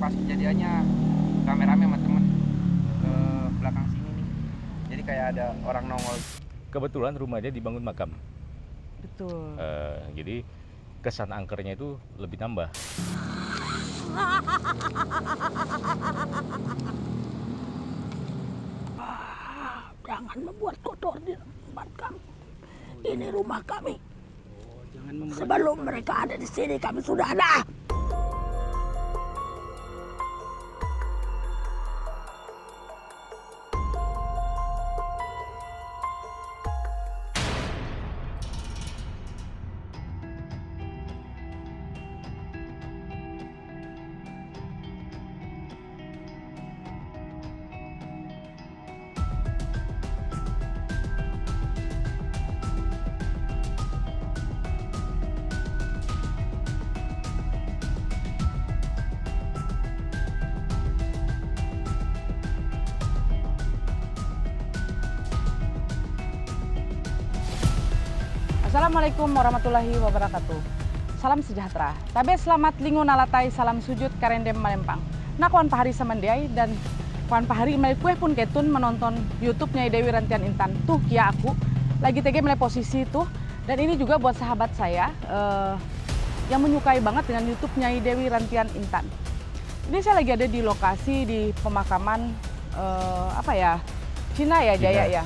pas kejadiannya rame-rame sama temen ke belakang sini nih. Jadi kayak ada orang nongol. Kebetulan rumah dia dibangun makam. Betul. Jadi kesan angkernya itu lebih nambah. Jangan membuat kotor di tempat kami. Ini rumah kami. Sebelum mereka ada di sini, kami sudah ada. Assalamualaikum warahmatullahi wabarakatuh. Salam sejahtera. Tabe selamat lingo nalatai salam sujud karendem Malempang. Nah kawan pahari samandiai dan kawan pahari mulai kue pun ketun menonton YouTube Nyai Dewi Rantian Intan. Tuh kia aku lagi tege mulai posisi tuh. Dan ini juga buat sahabat saya yang menyukai banget dengan YouTube Nyai Dewi Rantian Intan. Ini saya lagi ada di lokasi di pemakaman Cina ya Jaya ya.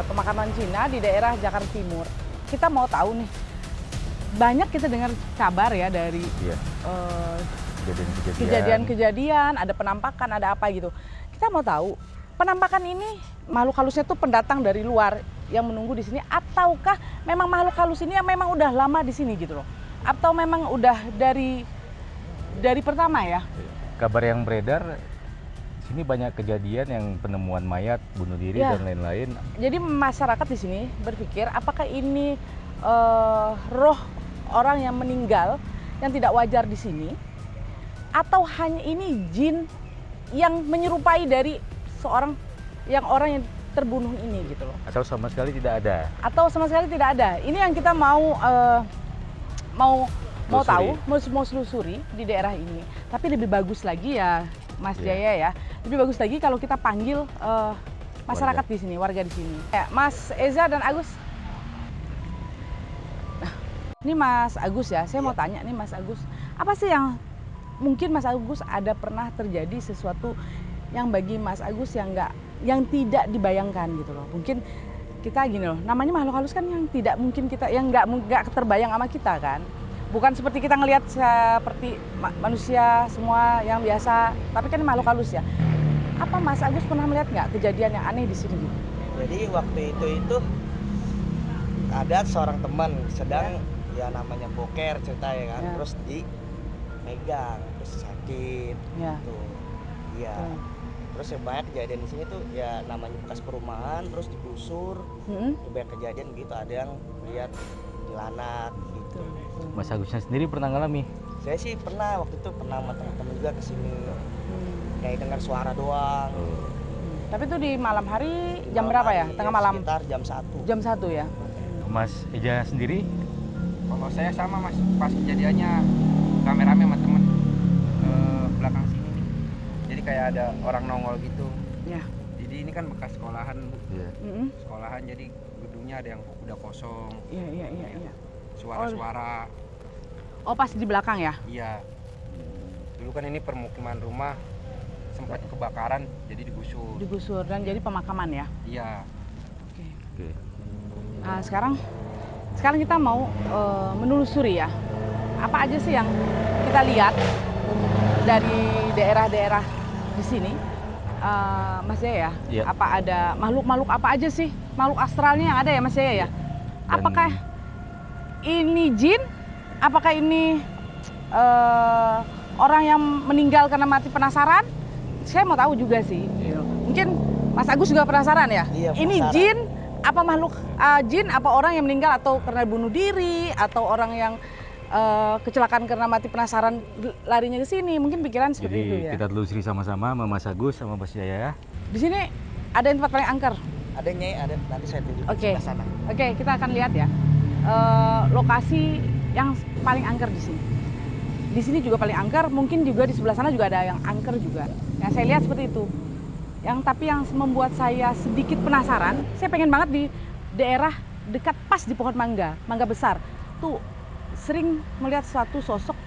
Pemakaman Cina di daerah Jakarta Timur. Kita mau tahu nih, banyak kita dengar kabar ya dari kejadian-kejadian, ada penampakan, ada apa gitu. Kita mau tahu, penampakan ini makhluk halusnya tuh pendatang dari luar yang menunggu di sini, ataukah memang makhluk halus ini yang memang udah lama di sini gitu loh? Atau memang udah dari pertama ya? Kabar yang beredar, sini banyak kejadian yang penemuan mayat, bunuh diri dan lain-lain. Jadi masyarakat di sini berpikir apakah ini roh orang yang meninggal yang tidak wajar di sini, atau hanya ini jin yang menyerupai dari orang yang terbunuh ini gitu loh? Atau sama sekali tidak ada? Atau sama sekali tidak ada. Ini yang kita mau tahu, mau selusuri di daerah ini. Tapi lebih bagus lagi ya, Mas Jaya ya. Lebih bagus lagi kalau kita panggil masyarakat di sini, warga di sini. Ya, Mas Eza dan Agus. Nah, ini Mas Agus ya. Saya mau tanya nih Mas Agus, apa sih yang mungkin Mas Agus ada pernah terjadi sesuatu yang bagi Mas Agus yang tidak dibayangkan gitu loh. Mungkin kita gini loh, namanya makhluk halus kan yang tidak mungkin kita yang nggak terbayang sama kita kan. Bukan seperti kita ngelihat seperti manusia semua yang biasa, tapi kan makhluk halus ya. Apa Mas Agus pernah melihat nggak kejadian yang aneh di sini? Jadi waktu itu ada seorang teman sedang ya namanya boker cerita ya kan, terus dipegang, terus sakit, gitu. Iya. Terus yang banyak kejadian di sini tuh ya namanya bekas perumahan, terus digusur, banyak kejadian gitu. Ada yang lihat jalanan gitu. Mas Agusnya sendiri pernah ngalami? Saya sih pernah, waktu itu pernah sama teman-teman juga kesini, kayak dengar suara doang. Tapi itu di malam hari jam berapa ya? Tengah malam? Sekitar jam 1. Jam 1 ya? Mas Eja sendiri? Kalau saya sama Mas, pas kejadiannya rame-rame sama temen ke belakang sini nih. Jadi kayak ada orang nongol gitu. Ya. Jadi ini kan bekas sekolahan Bu. Sekolahan, jadi gedungnya ada yang udah kosong. Iya. Suara-suara. Oh pas di belakang ya? Iya. Dulu kan ini permukiman rumah sempat kebakaran, jadi digusur. Digusur dan jadi pemakaman ya? Iya. Oke. Nah sekarang kita mau menelusuri ya. Apa aja sih yang kita lihat dari daerah-daerah di sini, Mas Jaya ya? Apa ada makhluk-makhluk apa aja sih? Makhluk astralnya yang ada ya Mas Jaya ya? Apakah ini jin? Apakah ini orang yang meninggal karena mati penasaran? Saya mau tahu juga sih. Mungkin Mas Agus juga penasaran ya? Iya, ini jin? Apa makhluk jin? Apa orang yang meninggal atau karena bunuh diri? Atau orang yang kecelakaan karena mati penasaran larinya ke sini? Mungkin pikiran seperti itu ya? Jadi kita telusuri sama-sama sama Mas Agus sama Mas Jaya ya. Di sini ada yang tempat paling angker? Ada Nyai, ada, nanti saya tunjuk ke sana. Oke, kita akan lihat ya lokasi yang paling angker di sini. di sini juga paling angker, mungkin juga di sebelah sana juga ada yang angker juga. Yang saya lihat seperti itu. Tapi yang membuat saya sedikit penasaran, saya pengen banget di daerah dekat pas di pohon mangga besar. Tuh sering melihat suatu sosok,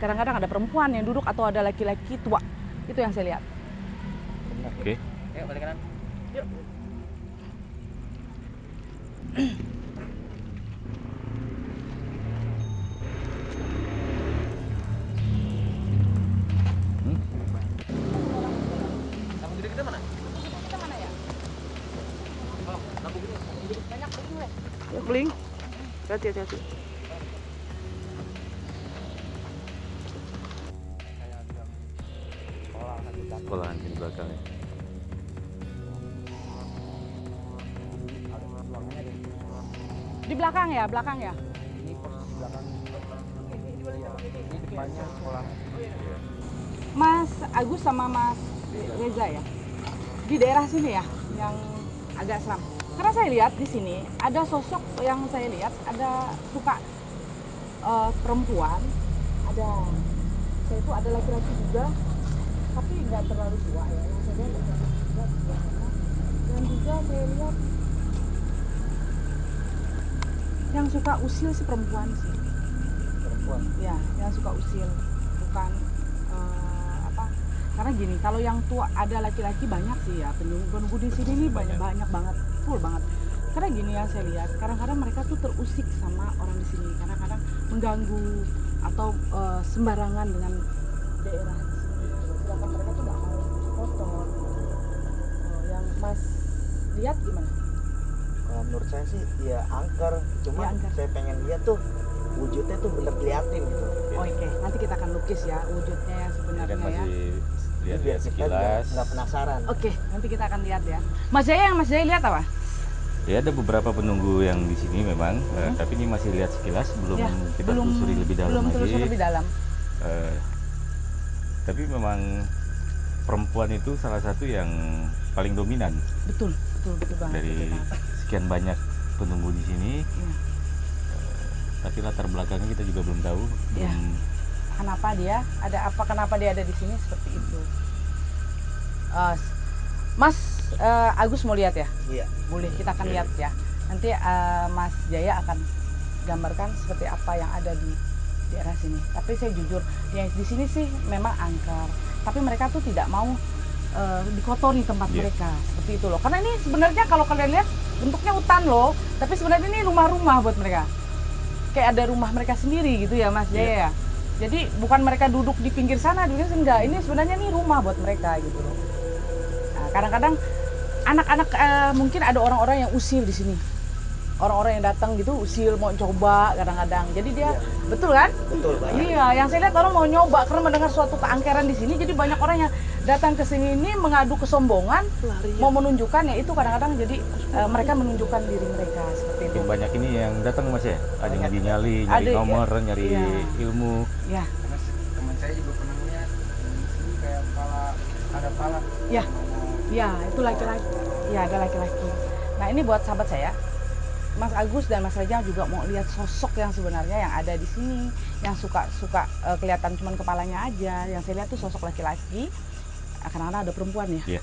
kadang-kadang ada perempuan yang duduk atau ada laki-laki tua. Itu yang saya lihat. Oke. Ayo balik kanan. Yuk. Lampu gede kita mana? Kita mana ya? Oh, lampu gede. Banyak beling deh. Ya beling. Hati-hati. Kayak bilang sekolah kan di belakang. Sekolahan di belakang ya. Ada ruangannya di sini. Di belakang ya? Ini posisi belakang. Ini depannya sekolah. Mas Agus sama Mas Reza ya, di daerah sini ya, yang agak seram. Karena saya lihat di sini ada sosok yang saya lihat ada suka perempuan, saya itu ada laki-laki juga, tapi nggak terlalu tua ya. Yang saya lihat laki-laki juga di sebelah sana. Dan juga saya lihat yang suka usil si perempuan sih. Perempuan. Ya, yang suka usil, bukan karena gini, kalau yang tua ada laki-laki banyak sih ya, penunggu di sini nih banyak banget, full banget. Karena gini yang saya lihat, kadang-kadang mereka tuh terusik sama orang di sini, kadang-kadang mengganggu atau sembarangan dengan daerah di sini. Sedangkan mereka tuh nggak mau kotor. Yang Mas lihat gimana? Kalau menurut saya sih ya angker, cuma Ya, angker. saya pengen lihat tuh wujudnya tuh bener diliatin gitu. Oke, nanti kita akan lukis ya wujudnya yang Kan sebenarnya ya. masih Biar lihat-lihat kita sekilas. nggak penasaran. Oke, nanti kita akan lihat ya. Mas Jaya, yang Mas Jaya lihat apa? Ya ada beberapa penunggu yang di sini memang, tapi ini masih lihat sekilas, belum Ya, kita telusuri lebih dalam belum lagi. telusuri lebih dalam. Tapi memang perempuan itu salah satu yang paling dominan Betul banget. dari betul banget. sekian banyak penunggu di sini. Iya. Tapi latar belakangnya kita juga belum tahu. Iya. Kenapa dia ada di sini seperti itu? Mas Agus mau lihat ya? Iya. Boleh, kita akan lihat ya. Nanti Mas Jaya akan gambarkan seperti apa yang ada di daerah sini. Tapi saya jujur, yang di sini sih memang angker. Tapi mereka tuh tidak mau dikotori tempat mereka, seperti itu loh. Karena ini sebenarnya kalau kalian lihat bentuknya hutan loh, tapi sebenarnya ini rumah-rumah buat mereka. Kayak ada rumah mereka sendiri gitu ya Mas Jaya ya. Jadi bukan mereka duduk di pinggir sana, enggak. Ini sebenarnya ini rumah buat mereka gitu loh. Nah, kadang-kadang anak-anak mungkin ada orang-orang yang usil di sini. Orang-orang yang datang gitu usil mau coba kadang-kadang. Jadi dia betul kan? Betul banget. Iya, yang saya lihat orang mau nyoba karena mendengar suatu keangkeran di sini. Jadi banyak orang yang datang ke sini ini mengadu kesombongan, mau menunjukkan ya itu kadang-kadang jadi mereka menunjukkan diri mereka seperti itu. Makin banyak ini yang datang Mas ya, ada nyari nyali, nyari Ada, nomor, nyari iya. ilmu. Ya, Karena teman saya juga pernah lihat di sini kayak ada pala. ya, ya itu laki-laki. Ya ada laki-laki. Nah ini buat sahabat saya, Mas Agus dan Mas Reza juga mau lihat sosok yang sebenarnya yang ada di sini, yang suka kelihatan cuman kepalanya aja. Yang saya lihat tuh sosok laki-laki. Kadang-kadang ada perempuan ya. Iya.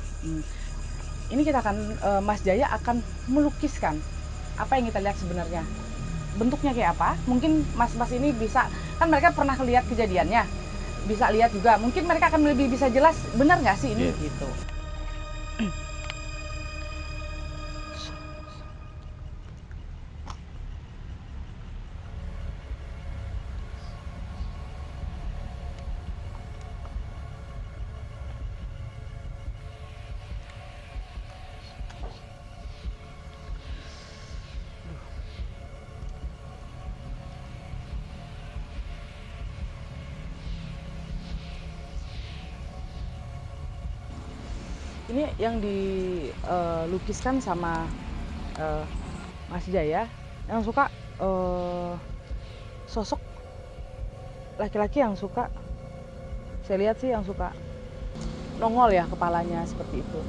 Ini kita akan Mas Jaya akan melukiskan apa yang kita lihat sebenarnya. Bentuknya kayak apa? Mungkin mas-mas ini bisa, kan mereka pernah lihat kejadiannya, bisa lihat juga. Mungkin mereka akan lebih bisa jelas benar nggak sih ini gitu. Ini yang dilukiskan sama Mas Jaya yang suka sosok laki-laki yang suka, saya lihat sih yang suka nongol ya kepalanya seperti itu.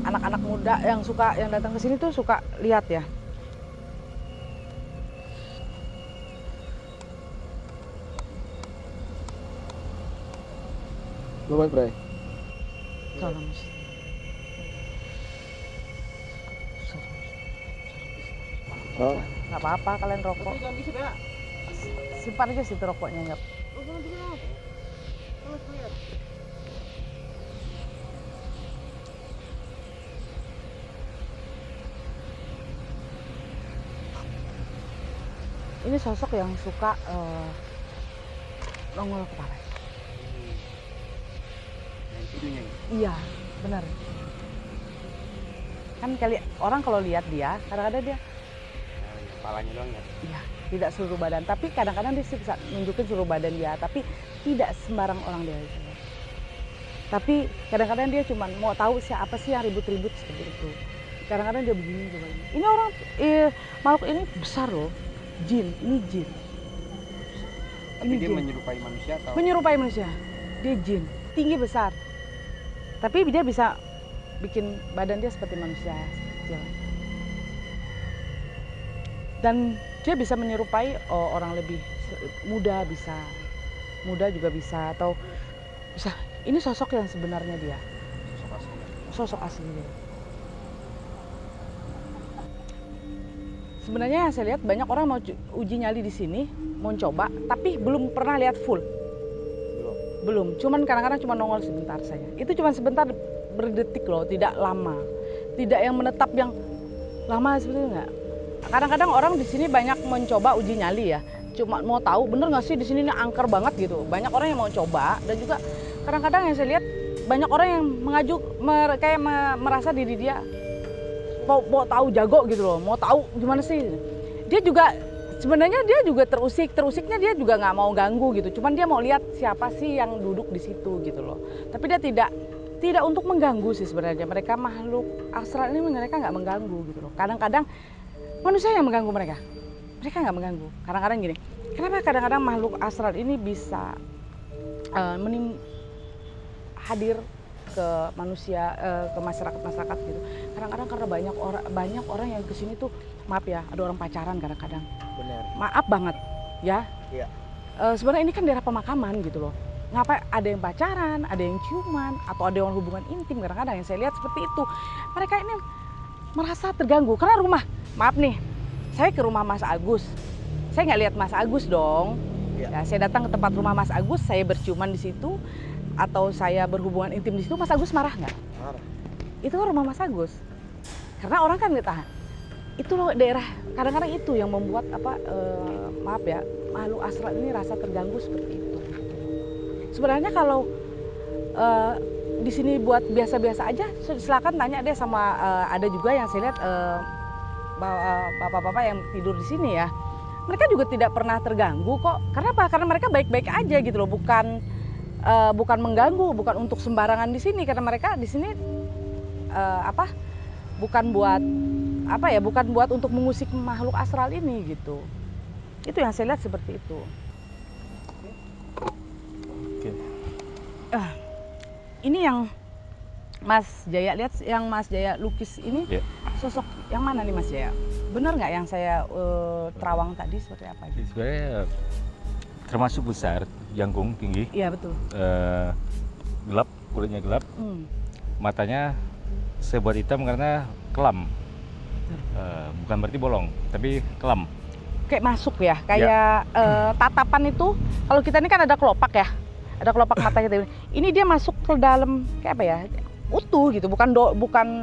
Anak-anak muda yang datang ke sini tuh suka lihat ya. Lumayan, Bray. Tolong. Oh. Nggak apa-apa kalian rokok. Simpan aja situ rokoknya nggak. Ini sosok yang suka nongol kepala. Iya, benar. Kan kali orang kalau lihat dia, kadang-kadang dia Kepalanya doang ya. iya, tidak seluruh badan, tapi kadang-kadang dia bisa nunjukin seluruh badan dia, tapi tidak sembarang orang dia. Tapi kadang-kadang dia cuma mau tahu siapa sih yang ribut-ribut seperti itu. Kadang-kadang dia begini coba. Ini orang makhluk ini besar loh. Jin, ini jin. Tapi Ini dia jin. menyerupai manusia atau? Menyerupai manusia. Dia jin, tinggi besar. Tapi dia bisa bikin badan dia seperti manusia kecil. Dan dia bisa menyerupai orang lebih muda bisa. Muda juga bisa atau bisa. Ini sosok yang sebenarnya dia. Sosok asli. Sosok asli dia. Sebenarnya yang saya lihat banyak orang mau uji nyali di sini, mau coba, tapi belum pernah lihat full. Belum. Cuman kadang-kadang cuma nongol sebentar saya. Itu cuma sebentar berdetik loh, tidak lama. Tidak yang menetap yang lama seperti itu enggak. Kadang-kadang orang di sini banyak mencoba uji nyali ya. Cuma mau tahu bener nggak sih di sini ini angker banget gitu. Banyak orang yang mau coba dan juga kadang-kadang yang saya lihat banyak orang yang kayak merasa diri dia mau tahu jago gitu loh, mau tahu gimana sih. Dia juga sebenarnya dia juga terusiknya dia juga nggak mau ganggu gitu. Cuman dia mau lihat siapa sih yang duduk di situ gitu loh. Tapi dia tidak untuk mengganggu sih sebenarnya. Mereka makhluk astral ini mereka nggak mengganggu gitu loh. Kadang-kadang manusia yang mengganggu mereka. Mereka nggak mengganggu. Kadang-kadang gini. Kenapa kadang-kadang makhluk astral ini bisa hadir ke manusia, ke masyarakat gitu. Kadang-kadang karena banyak orang yang kesini tuh, maaf ya, ada orang pacaran kadang-kadang. Benar. Maaf banget, ya. Iya. Sebenarnya ini kan daerah pemakaman gitu loh. Ngapa ada yang pacaran, ada yang ciuman, atau ada yang hubungan intim kadang-kadang yang saya lihat seperti itu. Mereka ini merasa terganggu karena rumah. Maaf nih, saya ke rumah Mas Agus. Saya nggak lihat Mas Agus dong. Iya. Ya, saya datang ke tempat rumah Mas Agus, saya berciuman di situ. Atau saya berhubungan intim di situ, Mas Agus marah nggak? Marah. Itu kan rumah Mas Agus. Karena orang kan nggak tahan. Itu loh daerah, kadang-kadang itu yang membuat maaf ya, makhluk astral ini rasa terganggu seperti itu. Sebenarnya kalau di sini buat biasa-biasa aja, silakan tanya deh sama ada juga yang saya lihat bapak-bapak yang tidur di sini ya. Mereka juga tidak pernah terganggu kok. Karena apa? Karena mereka baik-baik aja gitu loh, bukan mengganggu, bukan untuk sembarangan di sini karena mereka di sini bukan buat untuk mengusik makhluk astral ini gitu. Itu yang saya lihat seperti itu. Oke. Ini yang Mas Jaya lihat, yang Mas Jaya lukis ini sosok yang mana nih Mas Jaya? Benar nggak yang saya terawang tadi seperti apa? Sebenarnya termasuk besar, jangkung tinggi. Iya betul. Gelap, kulitnya gelap. Matanya saya buat hitam karena kelam. Bukan berarti bolong, tapi kelam. Kayak masuk ya, kayak tatapan itu. Kalau kita ini kan ada kelopak ya, ada kelopak mata kita. Ini dia masuk ke dalam kayak apa ya? Utuh gitu, bukan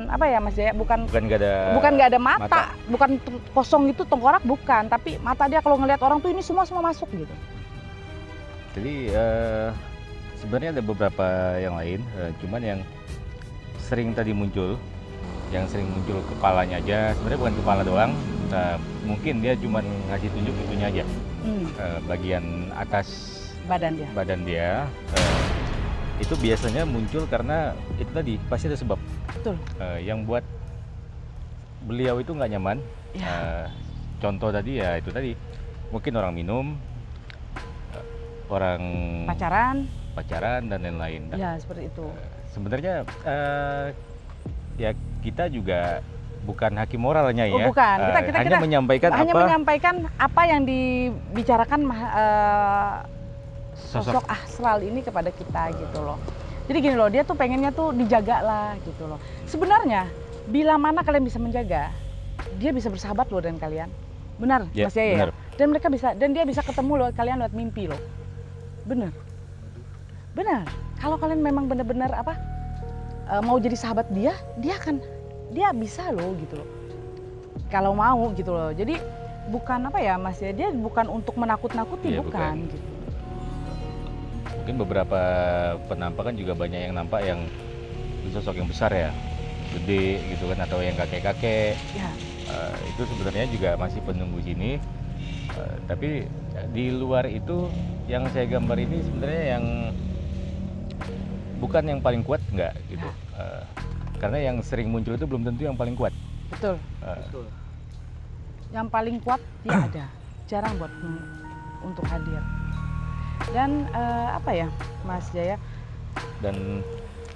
apa ya Mas Jaya, bukan nggak ada mata, bukan kosong gitu tengkorak, bukan. Tapi mata dia kalau ngelihat orang tuh ini semua masuk gitu. Jadi sebenarnya ada beberapa yang lain, cuman yang sering muncul kepalanya aja. Sebenarnya bukan kepala doang, mungkin dia cuma ngasih tunjuk itunya aja, bagian atas badan dia. Itu biasanya muncul karena itu tadi pasti ada sebab. Betul. Yang buat beliau itu nggak nyaman. Ya. Contoh tadi ya itu tadi, mungkin orang minum. Orang pacaran dan lain-lain. Ya seperti itu. Sebenarnya ya kita juga bukan hakim moralnya ya. Bukan. Kita hanya menyampaikan apa yang dibicarakan sosok astral ini kepada kita gitu loh. Jadi gini loh, dia tuh pengennya tuh dijaga lah gitu loh. Sebenarnya bila mana kalian bisa menjaga, dia bisa bersahabat loh dengan kalian. Benar, Ya, Mas Yaya? benar. Dan mereka bisa, dan dia bisa ketemu loh kalian lewat mimpi loh. Benar. Benar. Kalau kalian memang benar-benar mau jadi sahabat dia bisa loh gitu loh. Kalau mau gitu loh. Jadi bukan Mas ya, dia bukan untuk menakut-nakuti, Iya, bukan bukan. gitu. Mungkin beberapa penampakan juga banyak yang nampak yang sosok yang besar ya, gede gitu kan, atau yang kakek-kakek. Ya, Itu sebenarnya juga masih penunggu sini. Tapi di luar itu yang saya gambar ini sebenarnya yang bukan yang paling kuat, enggak gitu. Karena yang sering muncul itu belum tentu yang paling kuat. betul. Betul. Yang paling kuat dia ada, jarang buat untuk hadir. Dan Mas Jaya? Dan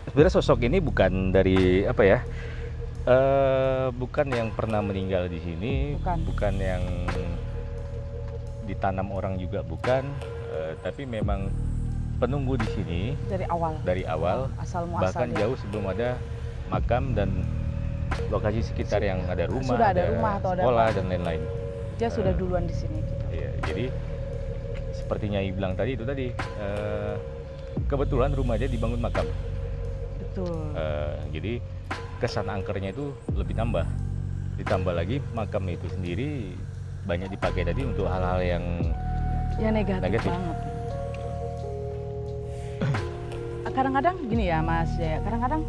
sebenarnya sosok ini bukan dari bukan yang pernah meninggal di sini, bukan yang ditanam orang juga, bukan, tapi memang penunggu di sini Dari awal. Asal muasal bahkan dia. jauh sebelum ada makam dan lokasi sekitar yang ada rumah, Sudah ada rumah atau ada sekolah apa. dan lain-lain. Dia sudah duluan di sini. Iya, jadi sepertinya Nyai bilang tadi kebetulan rumah dia dibangun makam. Betul. Jadi kesan angkernya itu lebih tambah. Ditambah lagi makam itu sendiri banyak dipakai tadi untuk hal-hal yang Ya negatif banget. Kadang-kadang gini ya Mas Jaya, kadang-kadang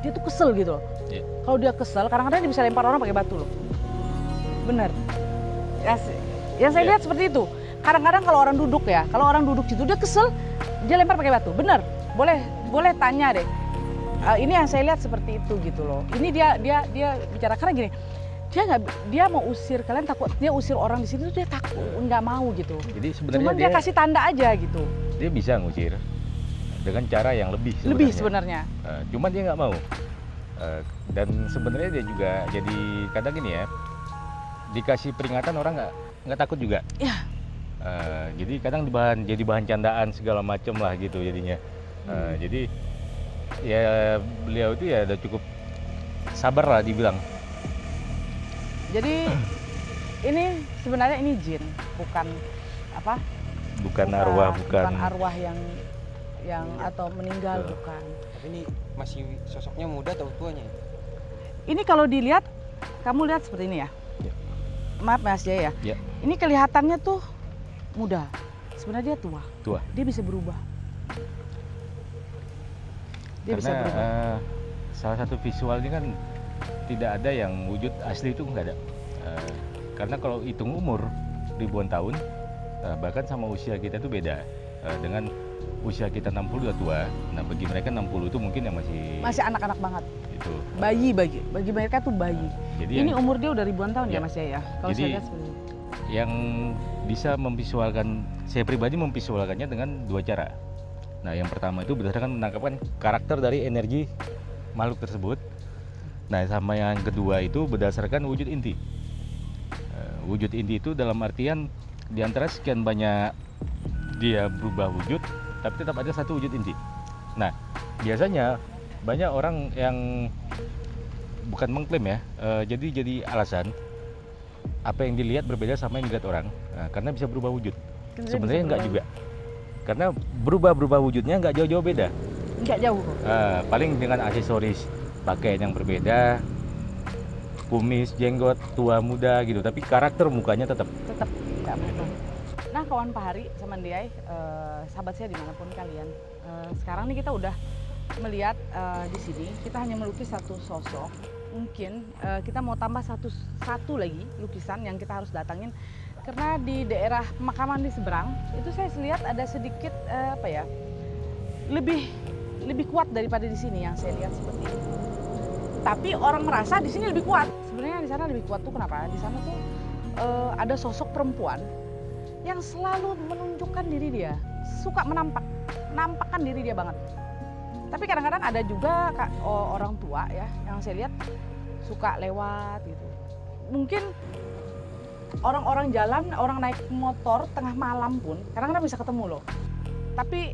dia tuh kesel gitu loh. Iya. Kalau dia kesel, kadang-kadang dia bisa lempar orang pakai batu loh. Bener. Ya saya Iya. lihat seperti itu. Kadang-kadang kalau orang duduk situ dia kesel, dia lempar pakai batu. Bener. Boleh tanya deh. Ini yang saya lihat seperti itu gitu loh. Ini dia bicara karena gini. Dia mau usir kalian, takut dia usir orang di sini tuh dia takut, nggak mau gitu. jadi sebenarnya Cuman dia kasih tanda aja gitu. dia bisa ngusir dengan cara yang lebih Sebenarnya. Cuman dia nggak mau. Dan sebenarnya dia juga jadi kadang gini ya, dikasih peringatan orang nggak takut juga. Ya. Jadi kadang jadi bahan candaan segala macam lah gitu jadinya. Jadi ya beliau itu ya udah cukup sabar lah dibilang. Jadi ini sebenarnya ini jin, bukan arwah, bukan arwah yang atau meninggal, Betul. bukan. Tapi ini masih sosoknya muda atau tuanya? Ini kalau dilihat, kamu lihat seperti ini ya. Ya. Maaf Mas Jaya ya. Ya. Ini kelihatannya tuh muda. Sebenarnya dia tua. Tua. Dia bisa berubah. Karena salah satu visual ini kan tidak ada yang wujud asli itu nggak ada. Karena kalau hitung umur ribuan tahun, bahkan sama usia kita itu beda. Dengan usia kita 60 udah tua, nah bagi mereka 60 itu mungkin yang masih anak-anak banget. itu. Bayi bagi mereka tuh bayi. Jadi Ini yang, umur dia udah ribuan tahun ya Ya. Mas Jaya. Kalau Jadi, saya lihat seperti itu. yang bisa memvisualkan, saya pribadi memvisualkannya dengan dua cara. Nah, yang pertama itu berdasarkan menangkapkan karakter dari energi makhluk tersebut. Nah, sama yang kedua itu berdasarkan wujud inti. Wujud inti itu dalam artian di antara sekian banyak dia berubah wujud, tapi tetap ada satu wujud inti. Nah, biasanya banyak orang yang bukan mengklaim ya, jadi alasan apa yang dilihat berbeda sama yang dilihat orang, karena bisa berubah wujud. Kan dia Sebenarnya bisa enggak berubah. juga, karena berubah wujudnya nggak jauh-jauh beda. Enggak jauh kok. Paling dengan aksesoris pakaian yang berbeda, kumis, jenggot, tua, muda gitu, tapi karakter mukanya tetap. Tetap nggak berubah. Nah kawan Pak Hari sama Ndiaye, sahabat saya dimanapun kalian, sekarang nih kita udah melihat di sini kita hanya melukis satu sosok. Mungkin kita mau tambah satu lagi lukisan yang kita harus datangin, karena di daerah pemakaman di seberang itu saya lihat ada sedikit lebih kuat daripada di sini yang saya lihat seperti itu. Tapi orang merasa di sini lebih kuat. Sebenarnya di sana lebih kuat tuh kenapa? Di sana tuh ada sosok perempuan yang selalu menunjukkan diri dia, suka menampakkan diri dia banget. Tapi kadang-kadang ada juga orang tua ya yang saya lihat suka lewat gitu. Mungkin orang-orang jalan, orang naik motor tengah malam pun kadang-kadang bisa ketemu loh. Tapi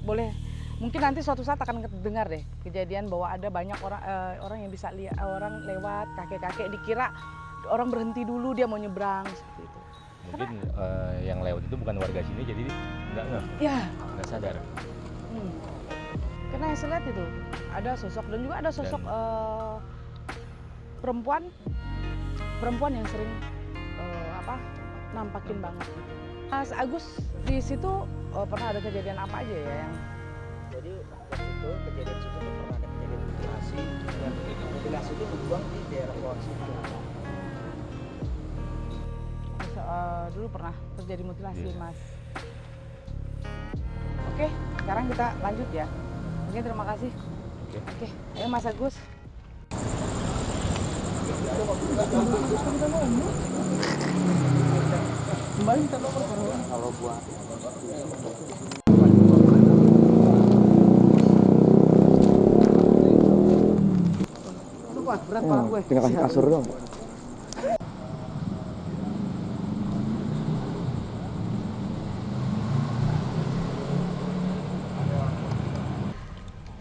boleh Mungkin nanti suatu saat akan dengar deh kejadian bahwa ada banyak orang yang bisa lihat, orang lewat, kakek-kakek dikira orang berhenti dulu dia mau nyebrang seperti itu. Mungkin yang lewat itu bukan warga sini, jadi nggak ngeh, Ya. nggak sadar. Karena yang saya lihat itu ada sosok dan juga ada sosok perempuan yang sering nampakin banget. Mas Agus di situ pernah ada kejadian apa aja ya yang? Jadi waktu itu kejadian situ tuh pernah ada kejadian mutilasi, dan mutilasi itu dibuang di daerah bawah situ. Dulu pernah terjadi mutilasi, Iya. Mas. Oke, sekarang kita lanjut ya. Oke, terima kasih. Oke, ayo Mas Agus. Kalau buat Berat banget gue. tinggal kasih kasur dong.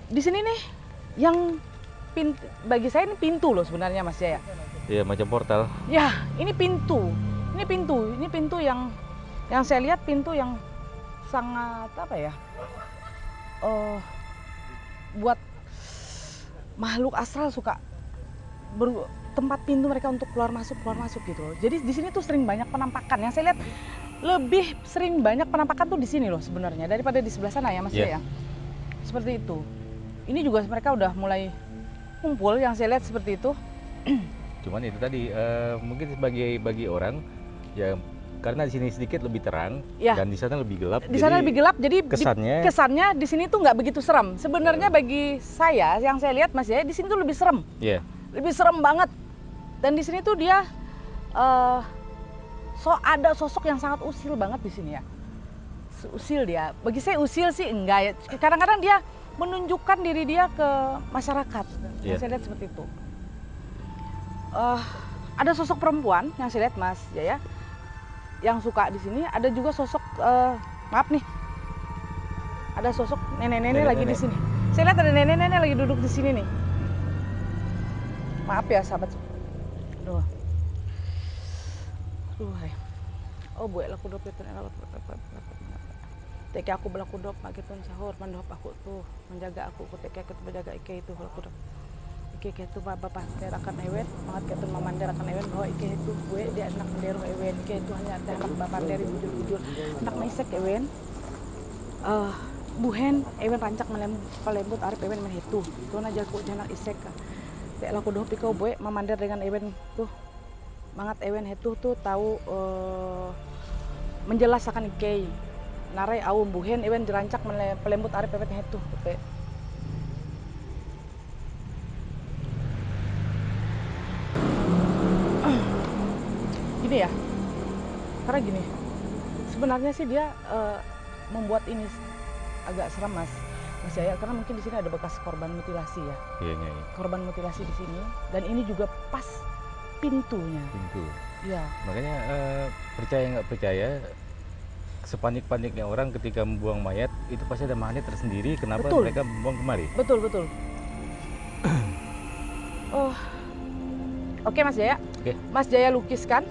Di sini nih yang bagi saya ini pintu loh sebenarnya Mas Jaya. Iya, macam portal. Ya, ini pintu. Ini pintu yang saya lihat pintu yang sangat apa ya? Buat makhluk astral suka tempat pintu mereka untuk keluar masuk gitu loh. Jadi di sini tuh sering banyak penampakan. Yang saya lihat lebih sering banyak penampakan tuh di sini loh sebenarnya daripada di sebelah sana ya Mas Jaya. Seperti itu. Ini juga mereka udah mulai kumpul yang saya lihat seperti itu. Cuman itu tadi mungkin bagi orang ya, karena di sini sedikit lebih terang Ya. dan di sana lebih gelap. Di sana lebih gelap, jadi kesannya di sini tuh nggak begitu serem. Sebenarnya bagi saya yang saya lihat Mas ya, di sini tuh lebih serem. Iya. Lebih serem banget. Dan di sini tuh dia ada sosok yang sangat usil banget di sini ya. Usil dia. Bagi saya usil sih enggak ya. Kadang-kadang dia menunjukkan diri dia ke masyarakat. Yang saya lihat seperti itu. Ada sosok perempuan yang saya lihat Mas Jaya yang suka di sini. Ada juga sosok maaf nih, ada sosok nenek-nenek lagi di sini. Saya lihat ada nenek-nenek lagi duduk di sini nih. Maaf ya sahabat. Aduh. Hai. Oh buat laku dop itu teke aku berlaku dop makitun sahur mandop aku tuh menjaga aku teke aku menjaga ike itu laku dop. Ike itu bapak terakan ewen banget ketun mamander akan ewen bahwa ike itu gue dia anak menderu ewen ike itu hanya anak bapak dari bujur-bujur anak maisek ewen buhen ewen rancak melembut arep ewen men itu tuh aja aku janak isek dek laku doh pikau gue mamander dengan ewen tuh mangat ewen itu tuh tahu menjelaskan ike narai awum buhen ewen dirancak melembut arep ewen itu gini ya, karena gini, sebenarnya sih dia membuat ini agak seram Mas Jaya, karena mungkin di sini ada bekas korban mutilasi ya. Iya. Korban mutilasi di sini, dan ini juga pas pintunya. Pintu. Iya. Makanya percaya nggak percaya, sepanik-paniknya orang ketika membuang mayat itu pasti ada magnet tersendiri. Kenapa mereka membuang kemari? Betul. Oke Mas Jaya. Oke. Mas Jaya lukiskan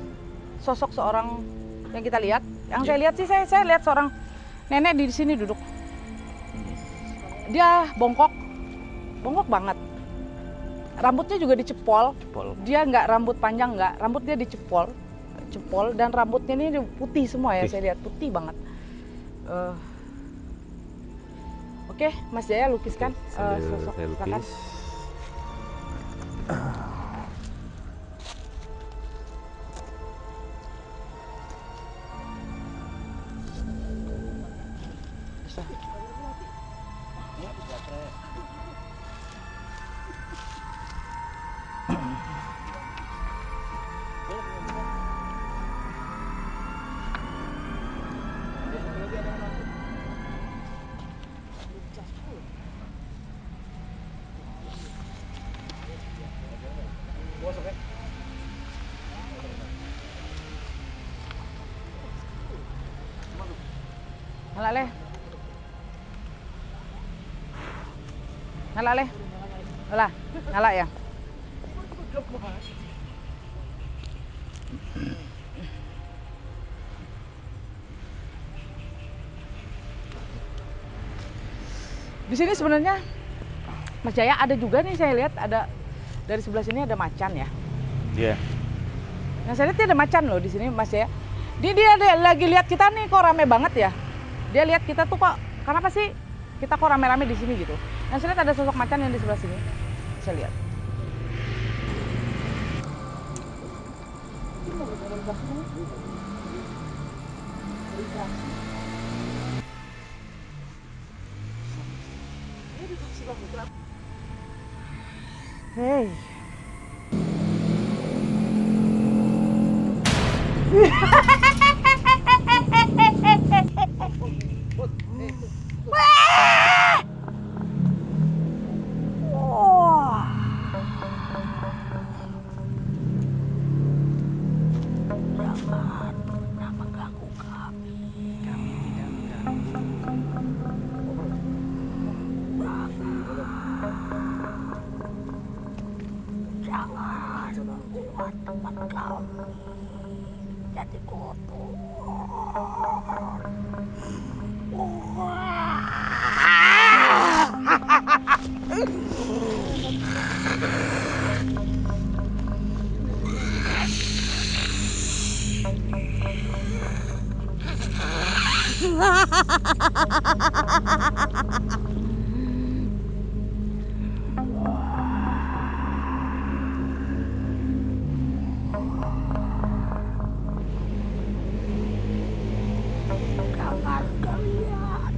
sosok seorang yang kita lihat. Yang saya lihat sih saya lihat seorang nenek di sini duduk. Dia bongkok banget. Rambutnya juga dicepol. Dia nggak rambut panjang nggak, rambut dia dicepol dan rambutnya ini putih semua ya. Saya lihat putih banget. Oke, Mas Jaya lukiskan sosok. Saya lukis. Nyala leh. Nyala. Nyala ya. Di sini sebenarnya Mas Jaya ada juga nih, saya lihat ada dari sebelah sini ada macan ya. Iya. Nah saya lihat dia ada macan loh di sini Mas Jaya. Dia lagi lihat kita nih kok rame banget ya. Dia lihat kita tuh kok, kenapa sih kita kok rame-rame di sini gitu. Nah saya lihat ada sosok macan yang di sebelah sini. Saya lihat. Hey. Jangan pernah mengganggu kami. Kami tidak mengganggu. Jangan membuat tempat kami jadi kotor. Jangan kalian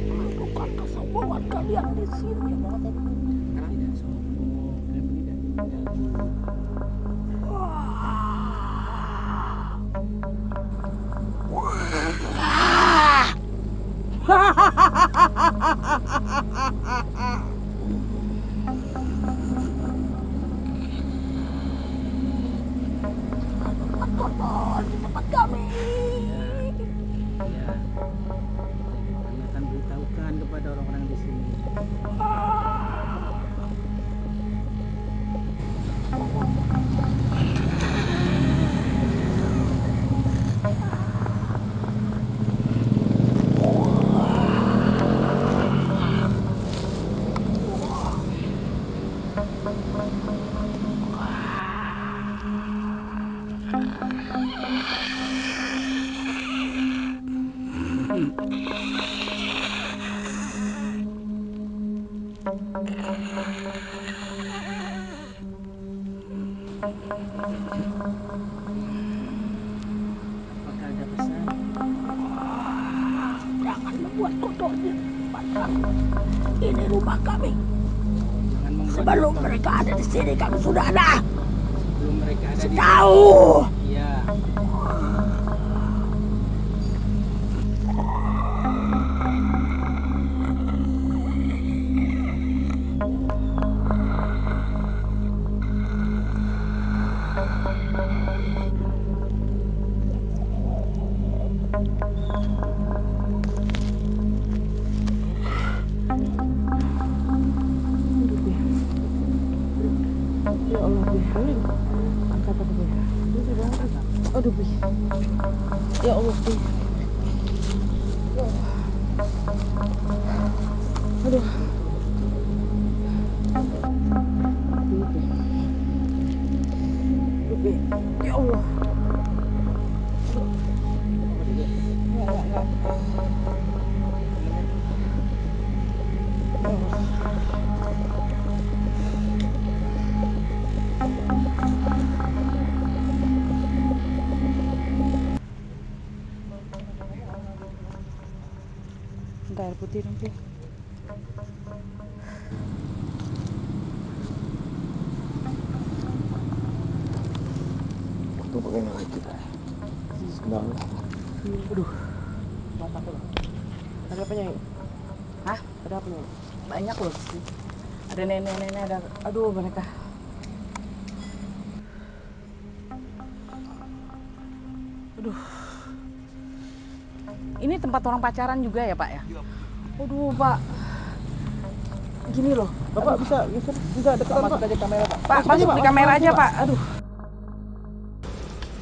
menunjukkan kesombongan kalian di sini. Kotor di tempat kami. Ya, kami akan beritahukan kepada orang-orang di sini. Apakah ada pesan? Jangan membuat kotor di tempat kami. Ini rumah kami. Jangan membuat Sebelum kotor. mereka ada di sini kami sudah ada. Sebelum mereka ada di Tahu. Iya. Ya Allah, Bi. Angkat apa, Bi? Aduh, Bi. Ya Allah, Bi. Aduh. Aduh, Bi. Ya Allah. Enggak. Ya Allah. Minta air putih dong, Pi. Itu bagaimana lagi? Sedang. Aduh. Ada apa Nyai? Hah? Ada apa Nyai? Banyak loh sih. Ada nenek-nenek, ada... Aduh, mereka. Aduh. Ini tempat orang pacaran juga ya Pak ya? Waduh Pak, gini loh. Bapak bisa deketan Pak. Aja kamera Pak. Pak masuk di kamera aja Pak. Aduh.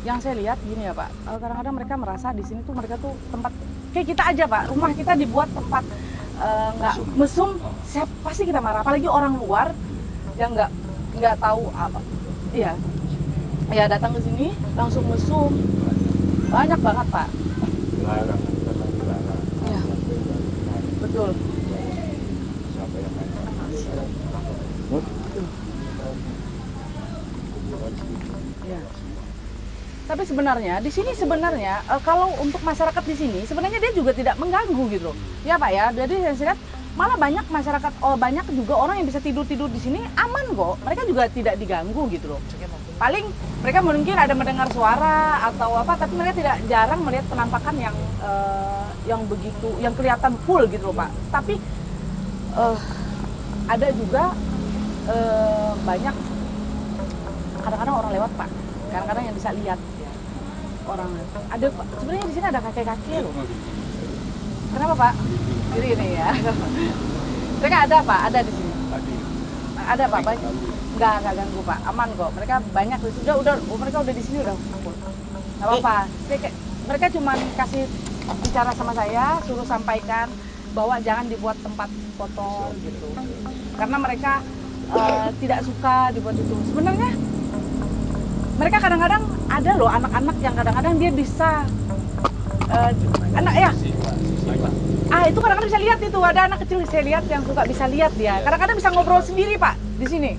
Yang saya lihat gini ya Pak, kadang-kadang mereka merasa di sini tuh mereka tuh tempat kayak kita aja Pak, rumah kita dibuat tempat nggak mesum, pasti kita marah. Apalagi orang luar yang nggak tahu apa, iya, ya datang ke sini langsung mesum, banyak banget Pak. Iya, betul. Ya. Tapi sebenarnya di sini sebenarnya kalau untuk masyarakat di sini sebenarnya dia juga tidak mengganggu gitu loh. Ya Pak ya. Jadi saya lihat malah banyak masyarakat banyak juga orang yang bisa tidur di sini aman kok. Mereka juga tidak diganggu gitu loh. Paling mereka mungkin ada mendengar suara atau apa tapi mereka tidak jarang melihat penampakan yang begitu yang kelihatan full gitu loh Pak. Tapi ada juga banyak kadang-kadang orang lewat Pak. Kadang-kadang yang bisa lihat ya, orang ada sebenarnya di sini ada kakek-kakek loh. Kenapa Pak? Ini ya. Mereka ada Pak, ada di sini. Ada Pak, baik. Enggak ganggu Pak, aman kok. Mereka banyak mereka udah di sini udah kumpul. Enggak apa-apa. Mereka cuma kasih bicara sama saya, suruh sampaikan bahwa jangan dibuat tempat foto gitu. Karena mereka tidak suka dibuat itu. Sebenarnya mereka kadang-kadang ada loh anak-anak yang kadang-kadang dia bisa anak ya itu kadang-kadang bisa lihat itu ada anak kecil saya lihat yang suka bisa lihat dia kadang-kadang bisa ngobrol sendiri Pak di sini.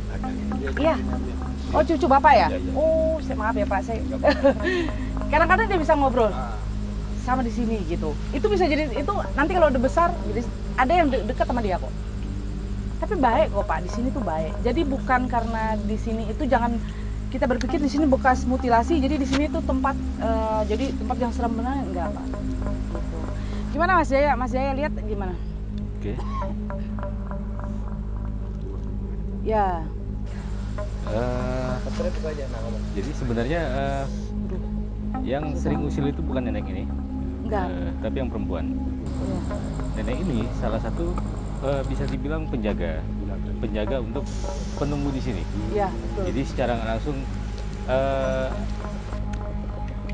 Iya. Oh cucu Bapak ya? Oh maaf ya Pak saya kadang-kadang dia bisa ngobrol sama di sini gitu. Itu bisa jadi itu nanti kalau udah besar jadi ada yang dekat sama dia kok. Tapi baik kok Pak di sini tuh baik. Jadi bukan karena di sini itu jangan kita berpikir di sini bekas mutilasi, jadi di sini tuh tempat jadi tempat yang serem benar enggak Pak. Gitu. Gimana Mas Jaya? Mas Jaya lihat gimana? Oke. Ya. Jadi sebenarnya yang sering usil itu bukan nenek ini, Enggak. tapi yang perempuan. Ya. Nenek ini salah satu bisa dibilang penjaga untuk penunggu di sini. Iya, betul. Jadi secara nggak langsung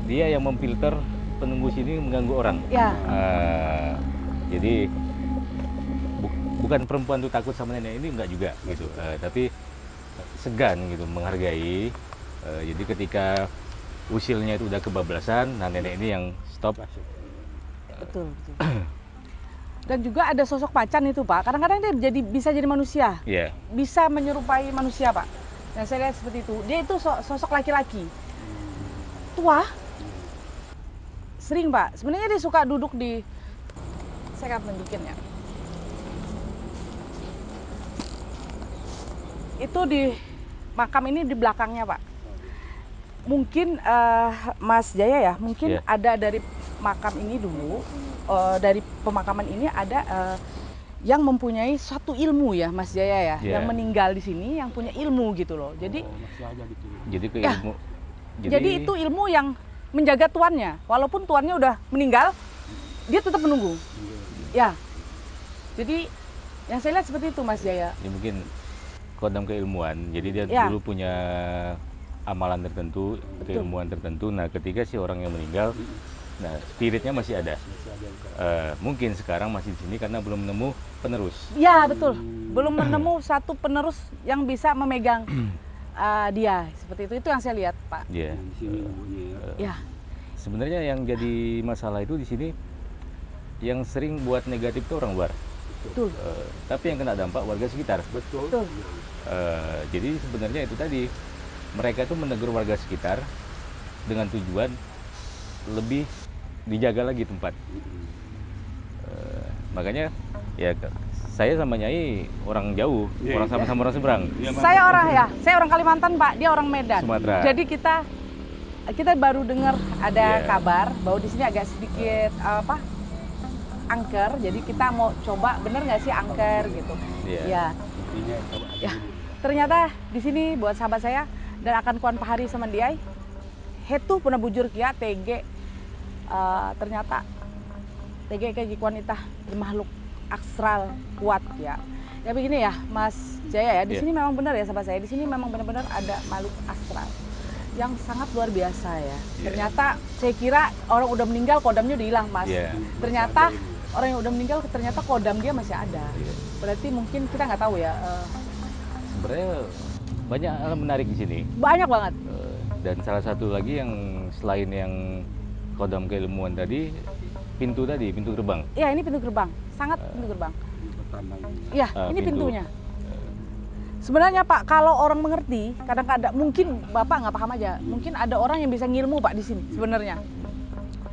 dia yang memfilter penunggu sini mengganggu orang. Ya. Jadi bukan perempuan tuh takut sama nenek ini enggak juga gitu, tapi segan gitu menghargai. Jadi ketika usilnya itu udah kebablasan, nah nenek ini yang stop. Betul. Dan juga ada sosok macan itu Pak, kadang-kadang dia bisa jadi manusia, bisa menyerupai manusia Pak. Dan saya lihat seperti itu, dia itu sosok laki-laki, tua, sering Pak. Sebenarnya dia suka duduk di, saya akan tunjukin ya. Itu di makam ini di belakangnya Pak. Mungkin Mas Jaya ya, mungkin ada dari makam ini dulu, dari pemakaman ini ada yang mempunyai suatu ilmu ya Mas Jaya ya, yang meninggal di sini yang punya ilmu gitu loh. Jadi ilmu. Jadi itu ilmu yang menjaga tuannya, walaupun tuannya udah meninggal, dia tetap menunggu. Ya. Jadi yang saya lihat seperti itu Mas Jaya. Ya mungkin kodam keilmuan. Jadi dia dulu punya amalan tertentu, keilmuan tertentu. Nah, ketika si orang yang meninggal, nah spiritnya masih ada. Mungkin sekarang masih di sini karena belum menemu penerus. Ya betul, belum menemu satu penerus yang bisa memegang dia seperti itu yang saya lihat Pak. Iya. Sebenarnya yang jadi masalah itu di sini yang sering buat negatif itu orang luar. Betul. Tapi yang kena dampak warga sekitar. Betul. Jadi sebenarnya itu tadi mereka itu menegur warga sekitar dengan tujuan lebih dijaga lagi tempat. Makanya ya saya sama Nyai orang jauh, orang sama-sama orang seberang. Saya orang Kalimantan Pak, dia orang Medan. Sumatera. Jadi kita baru dengar ada kabar bahwa di sini agak sedikit angker. Jadi kita mau coba bener nggak sih angker gitu. Ya. Ternyata di sini buat sahabat saya dan akan kuan pahari sama dia, hetu pernah bujur kia TG ternyata tegi wanita makhluk astral kuat ya. Ya begini ya Mas Jaya ya, di sini memang benar ya sahabat saya, di sini memang benar-benar ada makhluk astral yang sangat luar biasa ya. Ternyata saya kira orang udah meninggal kodamnya udah hilang Mas. Ternyata orang yang udah meninggal ternyata kodam dia masih ada. Berarti mungkin kita nggak tahu ya. Sebenarnya banyak hal menarik di sini. Banyak banget. Dan salah satu lagi yang selain yang kodam keilmuan tadi, pintu gerbang. Iya ini pintu gerbang, sangat pintu gerbang. Iya ini pintunya. Sebenarnya Pak, kalau orang mengerti, kadang-kadang mungkin Bapak nggak paham aja. Mungkin ada orang yang bisa ngilmu Pak di sini sebenarnya.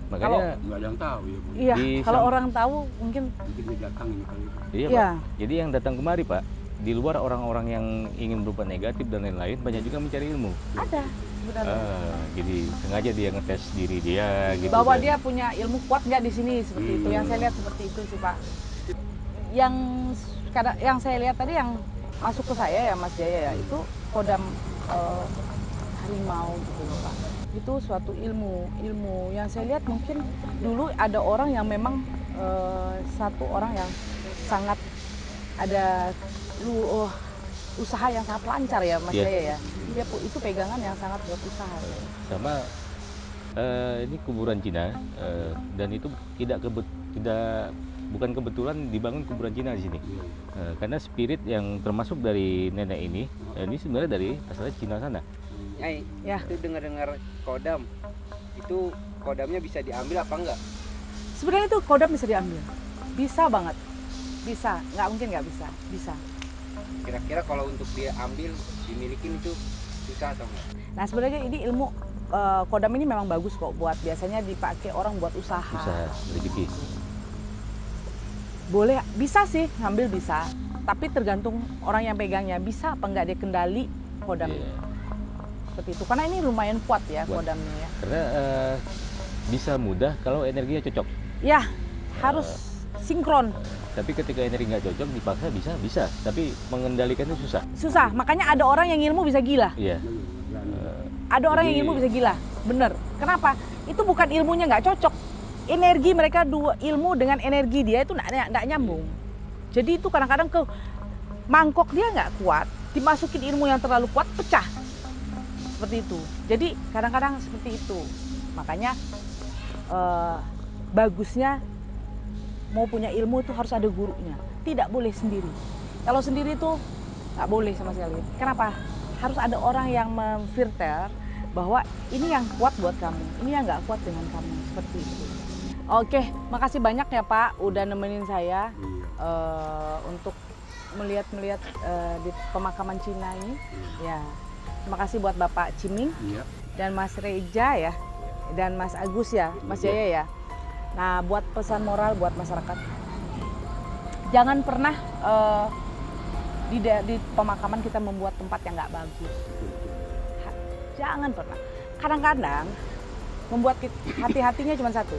Makanya nggak ada yang tahu ya. Iya, kalau orang tahu mungkin dia datang ini kali. Iya Pak. Jadi yang datang kemari Pak, di luar orang-orang yang ingin berubah negatif dan lain-lain, banyak juga mencari ilmu. ada sebenarnya. Jadi sengaja dia ngetes diri dia gitu. Bahwa kan. dia punya ilmu kuat nggak di sini seperti itu. Yang saya lihat seperti itu sih Pak. Yang saya lihat tadi yang masuk ke saya ya Mas Jaya ya, itu kodam harimau gitu loh Pak. Itu suatu ilmu yang saya lihat mungkin dulu ada orang yang memang satu orang yang sangat ada usaha yang sangat lancar ya Mas Jaya ya. Dia itu pegangan yang sangat buat usaha. Ya. Sama ini kuburan Cina dan itu bukan kebetulan dibangun kuburan Cina di sini. Karena spirit yang termasuk dari nenek ini sebenarnya dari asalnya Cina sana. Ya. Itu dengar-dengar kodam, itu kodamnya bisa diambil apa enggak? Sebenarnya itu kodam bisa diambil, bisa banget, bisa, nggak mungkin nggak bisa. Kira-kira kalau untuk dia ambil, dimilikin itu susah atau enggak? Nah sebenarnya ini ilmu kodam ini memang bagus kok buat biasanya dipakai orang buat usaha. Usaha rezeki. Boleh, bisa sih ngambil bisa, tapi tergantung orang yang pegangnya bisa apa enggak dia kendali kodamnya. Seperti itu, karena ini lumayan kuat ya kodamnya ya. Karena bisa mudah kalau energinya cocok. Ya, harus sinkron. Tapi ketika energi nggak cocok dipaksa bisa, tapi mengendalikan itu susah. Susah, makanya ada orang yang ilmu bisa gila. Iya. Ada orang yang ilmu bisa gila, bener. Kenapa? Itu bukan ilmunya nggak cocok. Energi mereka ilmu dengan energi dia itu nggak nyambung. Jadi itu kadang-kadang ke mangkok dia nggak kuat, dimasukin ilmu yang terlalu kuat pecah. Seperti itu. Jadi kadang-kadang seperti itu. Makanya bagusnya mau punya ilmu itu harus ada gurunya. Tidak boleh sendiri. Kalau sendiri itu nggak boleh sama sekali. Kenapa? Harus ada orang yang memfilter bahwa ini yang kuat buat kamu, ini yang nggak kuat dengan kamu. Seperti itu. Oke, makasih banyak ya Pak udah nemenin saya untuk melihat di pemakaman Cina ini. Ya. Terima kasih buat Bapak Ciming dan Mas Reja ya, dan Mas Agus ya, Mas Jaya ya. Nah, buat pesan moral buat masyarakat, jangan pernah di pemakaman kita membuat tempat yang nggak bagus. Jangan pernah. Kadang-kadang membuat hati-hatinya cuma satu.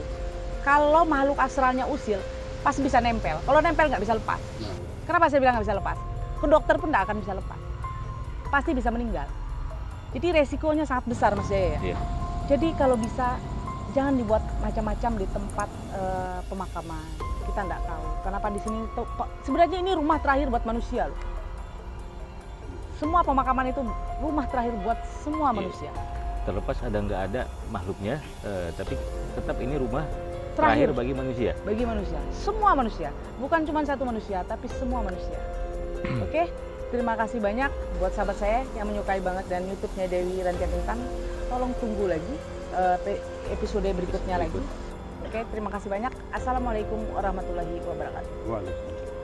Kalau makhluk astralnya usil, pasti bisa nempel. Kalau nempel nggak bisa lepas. Kenapa saya bilang nggak bisa lepas? Ke dokter pun nggak akan bisa lepas. Pasti bisa meninggal. Jadi resikonya sangat besar Mas Jaya ya. Jadi kalau bisa jangan dibuat macam-macam di tempat pemakaman. Kita nggak tahu. Kenapa di sini sebenarnya ini rumah terakhir buat manusia loh. Semua pemakaman itu rumah terakhir buat semua manusia. Terlepas ada nggak ada makhluknya, tapi tetap ini rumah terakhir bagi manusia. Bagi manusia, semua manusia, bukan cuma satu manusia, tapi semua manusia. Oke, terima kasih banyak buat sahabat saya yang menyukai banget dan YouTube-nya Dewi Rantian Intan. Tolong tunggu lagi episode berikutnya lagi. Oke, terima kasih banyak. Assalamualaikum warahmatullahi wabarakatuh. Waalaikumsalam.